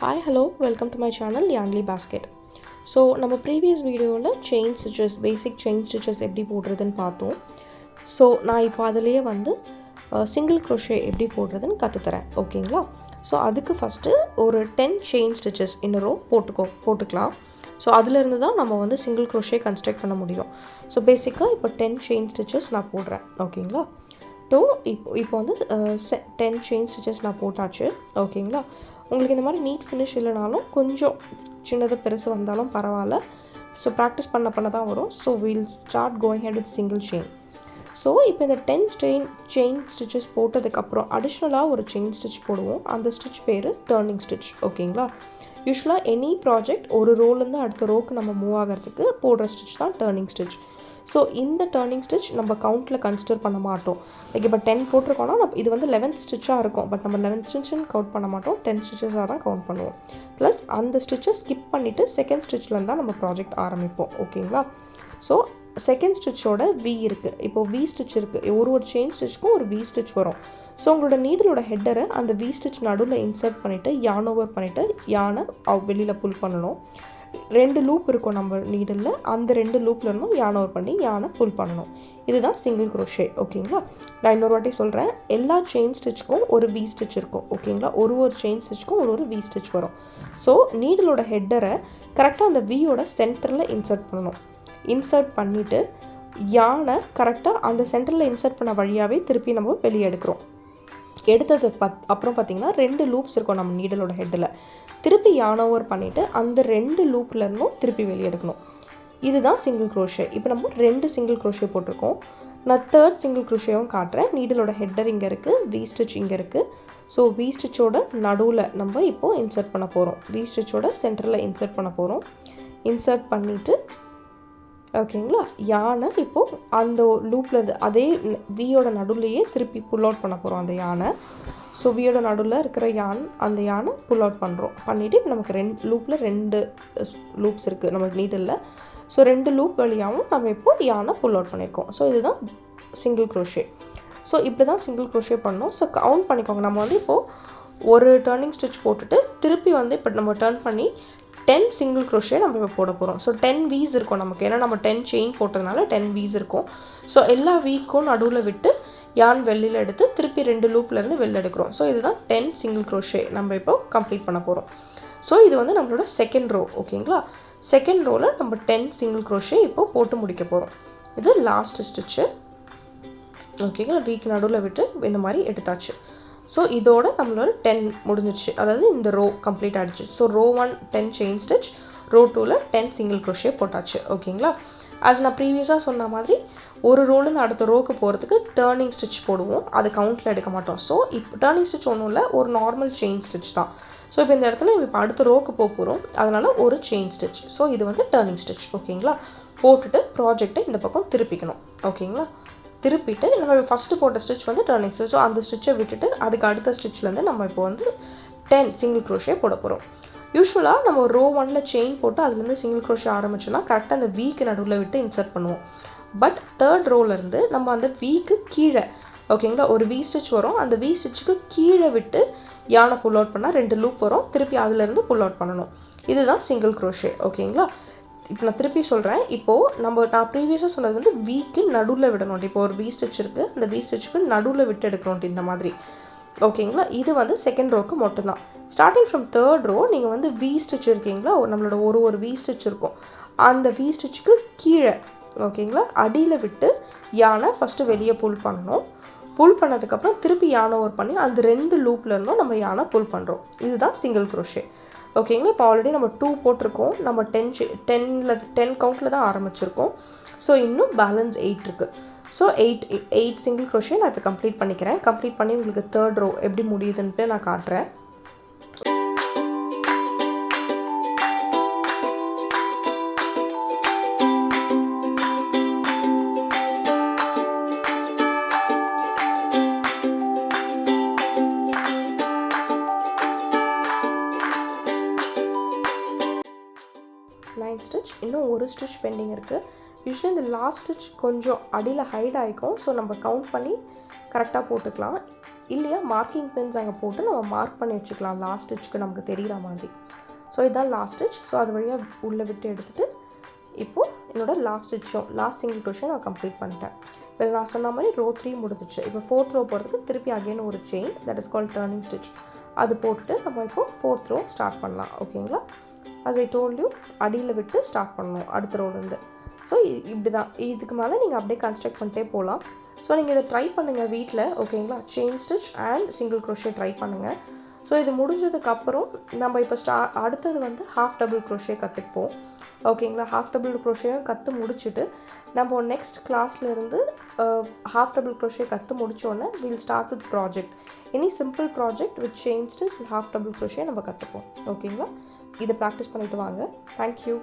Hi, hello, welcome to my channel Yandli Basket. So நம்ம previous வீடியோவில் chain stitches basic chain stitches எப்படி போடுறதுன்னு பார்த்தோம். ஸோ நான் இப்போ அதிலேயே வந்து சிங்கிள் க்ரோஷே எப்படி போடுறதுன்னு கற்றுத்தரேன், ஓகேங்களா? ஸோ அதுக்கு ஃபஸ்ட்டு ஒரு 10 செயின் ஸ்டிச்சஸ் இன்ன ரோ போட்டுக்கலாம். ஸோ அதிலிருந்து தான் நம்ம வந்து சிங்கிள் க்ரோஷே கன்ஸ்ட்ரக்ட் பண்ண முடியும். ஸோ பேசிக்காக இப்போ 10 செயின் ஸ்டிச்சஸ் நான் போடுறேன், ஓகேங்களா? இப்போ வந்து 10 செயின் ஸ்டிச்சஸ் நான் போட்டாச்சு, ஓகேங்களா? உங்களுக்கு இந்த மாதிரி நீட் ஃபினிஷ் இல்லைனாலும் கொஞ்சம் சின்னது பெருசு வந்தாலும் பரவாயில்ல. ஸோ ப்ராக்டிஸ் பண்ண தான் வரும். So will start going head with single chain. So இப்போ இந்த 10 செயின் ஸ்டிச்சஸ் போட்டதுக்கப்புறம் அடிஷ்னலாக ஒரு செயின் ஸ்டிச் போடுவோம். அந்த ஸ்டிச் பேர் டர்னிங் ஸ்டிச், ஓகேங்களா? யூஸ்வலாக எனி ப்ராஜெக்ட் ஒரு ரோலேருந்து அடுத்த ரோக்கு நம்ம மூவ் ஆகிறதுக்கு போடுற ஸ்டிச் தான் டர்னிங் ஸ்டிச். ஸோ இந்த டர்னிங் ஸ்டிச் நம்ம கவுண்ட்டில் கன்சிடர் பண்ண மாட்டோம். லைக் இப்போ 10 போட்டிருக்கோன்னா இது வந்து 11th ஸ்டிச்சாக இருக்கும். பட் நம்ம 11th ஸ்டிச்சுன்னு கவுண்ட் பண்ண மாட்டோம், 10 ஸ்டிச்சஸாக தான் கவுண்ட் பண்ணுவோம். ப்ளஸ் அந்த ஸ்டிச்சை ஸ்கிப் பண்ணிவிட்டு செகண்ட் ஸ்டிச்லேருந்து தான் நம்ம ப்ராஜெக்ட் ஆரம்பிப்போம், ஓகேங்களா? ஸோ செகண்ட் ஸ்டிச்சோட வி இருக்குது. இப்போது வி ஸ்டிச் இருக்குது. ஒரு செயின் ஸ்டிச்சுக்கும் ஒரு வி ஸ்டிச் வரும். ஸோ உங்களோட நீடலோட ஹெட்டரை அந்த வி ஸ்டிச் நடுவில் இன்சர்ட் பண்ணிவிட்டு யான் ஓவர் பண்ணிவிட்டு யானை வெளியில் புல் பண்ணணும். 2 லூப் இருக்கும் நம்ம நீடலில். அந்த 2 லூப்பில் இருந்தும் யான் ஓவர் பண்ணி யானை புல் பண்ணணும். இதுதான் சிங்கிள் க்ரோஷே, ஓகேங்களா? நான் இன்னொரு வாட்டி சொல்கிறேன். எல்லா செயின் ஸ்டிச்சுக்கும் ஒரு வி ஸ்டிச் இருக்கும், ஓகேங்களா? ஒரு செயின் ஸ்டிச்சுக்கும் ஒரு வி ஸ்டிச் வரும். ஸோ நீடலோட ஹெட்டரை கரெக்டாக அந்த வியோட சென்டரில் இன்சர்ட் பண்ணணும். இன்சர்ட் பண்ணிவிட்டு யானை கரெக்டாக அந்த சென்டரில் இன்சர்ட் பண்ண வழியாகவே திருப்பி நம்ம வெளியே எடுக்கிறோம். எடுத்தது அப்புறம் பார்த்திங்கன்னா 2 லூப்ஸ் இருக்கும் நம்ம நீடலோட ஹெட்டில். திருப்பி யான் ஓவர் பண்ணிவிட்டு அந்த 2 லூப்லேருந்தும் திருப்பி வெளியே எடுக்கணும். இதுதான் சிங்கிள் க்ரோஷே. இப்போ நம்ம 2 சிங்கிள் க்ரோஷே போட்டிருக்கோம். நான் 3rd சிங்கிள் க்ரோஷேவும் காட்டுறேன். நீடலோட ஹெட்டர் இங்கே இருக்குது, வி ஸ்டிச் இங்கே இருக்குது. ஸோ வி ஸ்டிச்சோட நடுவில் நம்ம இப்போது இன்சர்ட் பண்ண போகிறோம். வி ஸ்டிச்சோட சென்டரில் இன்சர்ட் பண்ண போகிறோம். இன்சர்ட் பண்ணிவிட்டு ஓகேங்களா, யானை இப்போது அந்த லூப்பில் அதே வியோட நடுவுலையே திருப்பி புல் அவுட் பண்ண போகிறோம் அந்த யானை. ஸோ வியோட நடுவில் இருக்கிற அந்த யானை புல் அவுட் பண்ணுறோம். பண்ணிவிட்டு இப்போ நமக்கு 2 லூப்ஸ் இருக்குது நம்ம நீடலில். ஸோ 2 லூப் வழியாகவும் நம்ம இப்போது யானை புல் அவுட் பண்ணியிருக்கோம். ஸோ இதுதான் சிங்கிள் க்ரோஷே. ஸோ இப்படி தான் சிங்கிள் க்ரோஷே பண்ணோம். ஸோ கவுண்ட் பண்ணிக்கோங்க. நம்ம வந்து இப்போது ஒரு டர்னிங் ஸ்டிச் போட்டுட்டு திருப்பி வந்து இப்போ நம்ம டர்ன் பண்ணி 10 சிங்கிள் க்ரோஷே நம்ம இப்போ போட போகிறோம். ஸோ 10 வீஸ் இருக்கும் நமக்கு. ஏன்னா நம்ம 10 செயின் போட்டதுனால 10 வீஸ் இருக்கும். ஸோ எல்லா வீக்கும் நடுவில் விட்டு யான் வெளியில் எடுத்து திருப்பி 2 லூப்லேருந்து வெளில எடுக்கிறோம். ஸோ இதுதான் 10 சிங்கிள் க்ரோஷே நம்ம இப்போ கம்ப்ளீட் பண்ண போகிறோம். ஸோ இது வந்து நம்மளோட செகண்ட் ரோ, ஓகேங்களா? செகண்ட் ரோவில் நம்ம 10 சிங்கிள் க்ரோஷே இப்போ போட்டு முடிக்க போகிறோம். இது லாஸ்ட் ஸ்டிச்சு, ஓகேங்களா? வீக்கு நடுவில் விட்டு இந்த மாதிரி எடுத்தாச்சு. ஸோ இதோட நம்மளோட 10 முடிஞ்சிடுச்சு. அதாவது இந்த ரோ கம்ப்ளீட் ஆகிடுச்சு. So row 1 10 chain stitch, row 2ல் 10 சிங்கிள் க்ரோஷே போட்டாச்சு, ஓகேங்களா? அது நான் ப்ரீவியஸாக சொன்ன மாதிரி ஒரு ரோலேருந்து அடுத்த ரோக்கு போகிறதுக்கு டர்னிங் ஸ்டிச் போடுவோம். அது கவுண்ட்டில் எடுக்க மாட்டோம். ஸோ இப்போ டர்னிங் ஸ்டிச் ஒன்றும் இல்லை, ஒரு நார்மல் செயின் ஸ்டிச் தான். ஸோ இப்போ இந்த இடத்துல இப்போ அடுத்த ரோக்கு போகிறோம், அதனால் ஒரு செயின் ஸ்டிச். ஸோ இது வந்து டர்னிங் ஸ்டிச், ஓகேங்களா? போட்டுட்டு ப்ராஜெக்டை இந்த பக்கம் திருப்பிக்கணும், ஓகேங்களா? திருப்பிட்டு நம்ம ஃபஸ்ட்டு போட்ட ஸ்டிச் வந்து டர்னிங் ஸ்டிச். ஸோ அந்த ஸ்டிச்சை விட்டுட்டு அதுக்கு அடுத்த ஸ்டிச்லேருந்து நம்ம இப்போ வந்து 10 சிங்கிள் க்ரோஷே போட போகிறோம். யூஸ்வலாக நம்ம ரோ 1ல் செயின் போட்டு அதுலேருந்து சிங்கிள் க்ரோஷே ஆரம்பிச்சோன்னா கரெக்டாக அந்த வீக்கு நடுவில் விட்டு இன்சர்ட் பண்ணுவோம். பட் 3rd ரோலேருந்து நம்ம அந்த வீக்கு கீழே, ஓகேங்களா, ஒரு வி ஸ்டிச் வரும். அந்த வி ஸ்டிச்சுக்கு கீழே விட்டு யானை புல் அவுட் பண்ணால் 2 லூப் வரும். திருப்பி அதுலேருந்து புல் அவுட் பண்ணணும். இதுதான் சிங்கிள் க்ரோஷே, ஓகேங்களா? இப்போ நான் திருப்பி சொல்கிறேன். இப்போது நான் ப்ரீவியஸாக சொன்னது வந்து வீக்கு நடுவில் விடணும். இப்போ ஒரு வி ஸ்டிச் இருக்குது, அந்த வி ஸ்டிச்சுக்கு நடுவில் விட்டு எடுக்கணும் இந்த மாதிரி, ஓகேங்களா? இது வந்து செகண்ட் ரோக்கு மட்டும்தான். ஸ்டார்டிங் ஃப்ரம் 3rd ரோ நீங்கள் வந்து வி ஸ்டிச் இருக்கீங்களா, நம்மளோட ஒரு வி ஸ்டிச் இருக்கும். அந்த வி ஸ்டிச்சுக்கு கீழே, ஓகேங்களா, அடியில் விட்டு யானை ஃபஸ்ட்டு வெளியே புல் பண்ணணும். புல் பண்ணதுக்கப்புறம் திருப்பி யானை ஓவர் பண்ணி அந்த 2 லூப்லேருந்தும் நம்ம யானை புல் பண்ணுறோம். இதுதான் சிங்கிள் க்ரோஷே, ஓகேங்களா? இப்போ ஆல்ரெடி நம்ம 2 போட்டிருக்கோம். நம்ம 10 கவுண்ட்டில் தான் ஆரம்பிச்சிருக்கோம். ஸோ இன்னும் பேலன்ஸ் 8 இருக்குது. ஸோ 8 சிங்கிள் க்ரோஷே நான் இப்போ கம்ப்ளீட் பண்ணிக்கிறேன். கம்ப்ளீட் பண்ணி உங்களுக்கு 3rd ரோ எப்படி முடியுதுன்ட்டு நான் காட்டுறேன். ஸ்டிச் இன்னும் ஒரு ஸ்டிச் பெண்டிங் இருக்குது. யூஸ்வலி இந்த லாஸ்ட் ஸ்டிச் கொஞ்சம் அடியில் ஹைட் ஆகிக்கும். ஸோ நம்ம கவுண்ட் பண்ணி கரெக்டாக போட்டுக்கலாம். இல்லையா மார்க்கிங் பென்ஸ் அங்கே போட்டு நம்ம மார்க் பண்ணி வச்சுக்கலாம் லாஸ்ட் ஸ்டிச்சுக்கு நமக்கு தெரிகிற மாதிரி. ஸோ இதுதான் லாஸ்ட் ஸ்டிச். ஸோ அது வழியாக உள்ளே விட்டு எடுத்துகிட்டு இப்போது என்னோடய லாஸ்ட் ஸ்டிச்சும் லாஸ்ட் சிங்கிள் க்ரோஷே நான் கம்ப்ளீட் பண்ணிட்டேன். இப்போ நான் சொன்ன மாதிரி ரோ 3 முடிஞ்சிச்சு. இப்போ 4th ரோ போகிறதுக்கு திருப்பி அகைன் ஒரு chain, that is called turning stitch, அது போட்டுட்டு நம்ம இப்போது 4th ரோ ஸ்டார்ட் பண்ணலாம். ஓகேங்களா? as I told you அடியில் விட்டு ஸ்டார்ட் பண்ணணும் அடுத்த ரோலேருந்து. ஸோ இப்படி தான், இதுக்கு மேலே நீங்கள் அப்படியே கன்ஸ்ட்ரக்ட் பண்ணிட்டே போகலாம். ஸோ நீங்கள் இதை ட்ரை பண்ணுங்கள் வீட்டில். ஓகேங்களா? Chain stitch and single crochet try பண்ணுங்கள். ஸோ இது முடிஞ்சதுக்கப்புறம் நம்ம இப்போ அடுத்தது வந்து ஹாஃப் டபுள் க்ரோஷே கற்றுப்போம். ஓகேங்களா? ஹாஃப் டபுள் க்ரோஷேயும் கற்று முடிச்சுட்டு நம்ம நெக்ஸ்ட் கிளாஸ்லேருந்து ஹாஃப் டபுள் க்ரோஷே கற்று முடித்தோடனே will start with project. Any simple project with chain stitch half double crochet நம்ம கற்றுப்போம். ஓகேங்களா? இதை ப்ராக்டிஸ் பண்ணிவிட்டு வாங்க. தேங்க்யூ.